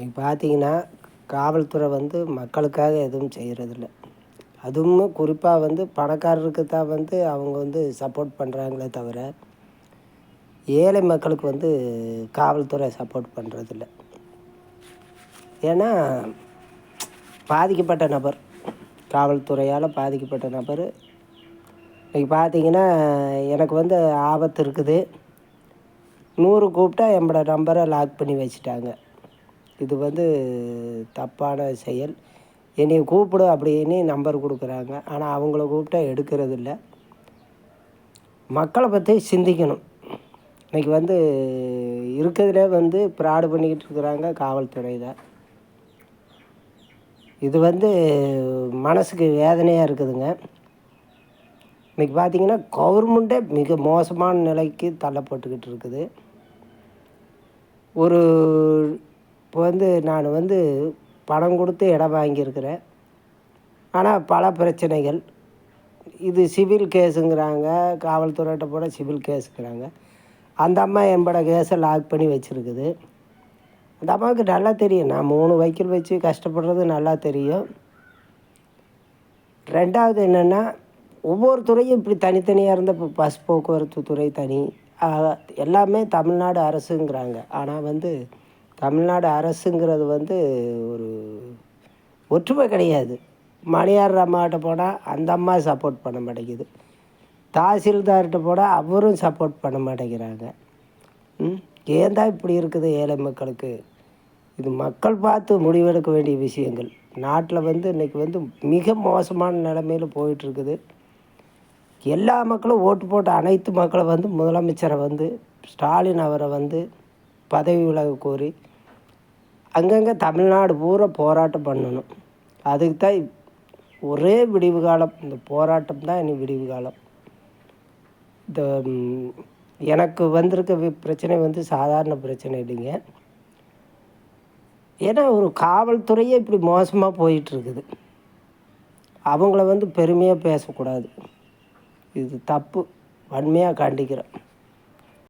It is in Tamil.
இன்றைக்கி பார்த்தீங்கன்னா காவல்துறை வந்து மக்களுக்காக எதுவும் செய்கிறதில்ல. அதுவும் குறிப்பாக வந்து பணக்காரருக்கு தான் வந்து அவங்க வந்து சப்போர்ட் பண்ணுறாங்களே தவிர, ஏழை மக்களுக்கு வந்து காவல்துறை சப்போர்ட் பண்ணுறதில்ல. ஏன்னா பாதிக்கப்பட்ட நபர், காவல்துறையால் பாதிக்கப்பட்ட நபர் இன்றைக்கி பார்த்தீங்கன்னா எனக்கு வந்து ஆபத்து இருக்குது, 100 கூப்பிட்டா என்னோட நம்பரை லாக் பண்ணி வச்சுட்டாங்க. இது வந்து தப்பான செயல். என்னை கூப்பிடு அப்படின்னு நம்பர் கொடுக்குறாங்க, ஆனால் அவங்கள கூப்பிட்டா எடுக்கிறது இல்லை. மக்களை பற்றி சிந்திக்கணும். இன்றைக்கி வந்து இருக்கிறதுலே வந்து ஃப்ராடு பண்ணிக்கிட்டு இருக்கிறாங்க காவல்துறை தான். இது வந்து மனசுக்கு வேதனையாக இருக்குதுங்க. இன்றைக்கி பார்த்திங்கன்னா கவர்மெண்ட்டே மிக மோசமான நிலைக்கு தள்ளப்பட்டுக்கிட்டு இருக்குது. இப்போ வந்து நான் வந்து பணம் கொடுத்து இடம் வாங்கியிருக்கிறேன், ஆனால் பல பிரச்சனைகள். இது சிவில் கேஸுங்கிறாங்க, காவல்துறையிட்ட போட சிவில் கேஸுங்கிறாங்க. அந்த அம்மா என்னோட கேஸை லாக் பண்ணி வச்சுருக்குது. அந்த அம்மாவுக்கு நல்லா தெரியும், நான் 3 வக்கீல் வச்சு கஷ்டப்படுறது நல்லா தெரியும். ரெண்டாவது என்னென்னா, ஒவ்வொரு துறையும் இப்படி தனித்தனியாக இருந்த இப்போ பஸ் போக்குவரத்து துறை தனி, எல்லாமே தமிழ்நாடு அரசுங்கிறாங்க. ஆனால் வந்து தமிழ்நாடு அரசுங்கிறது வந்து ஒரு ஒற்றுமை கிடையாது. மணியார் அம்மாகிட்ட போனால் அந்த அம்மா சப்போர்ட் பண்ண மாட்டேங்குது, தாசில்தார்கிட்ட போனால் அவரும் சப்போர்ட் பண்ண மாட்டேங்கிறாங்க. ஏன் தான் இப்படி இருக்குது ஏழை மக்களுக்கு? இது மக்கள் பார்த்து முடிவெடுக்க வேண்டிய விஷயங்கள். நாட்டில் வந்து இன்றைக்கி வந்து மிக மோசமான நிலைமையில் போயிட்டுருக்குது. எல்லா மக்களும் ஓட்டு போட்ட அனைத்து மக்களை வந்து முதலமைச்சரை வந்து ஸ்டாலின் அவரை வந்து பதவி விலக கோரி அங்கங்கே தமிழ்நாடு பூரா போராட்டம் பண்ணணும். அதுக்கு தான் ஒரே விடிவு காலம், இந்த போராட்டம் தான் இனி விடிவு காலம். இந்த எனக்கு வந்திருக்க பிரச்சனை வந்து சாதாரண பிரச்சனை இல்லைங்க. ஏன்னா ஒரு காவல்துறையே இப்படி மோசமாக போயிட்டுருக்குது. அவங்கள வந்து பெருமையாக பேசக்கூடாது. இது தப்பு, வன்மையாக கண்டிக்கிறேன்.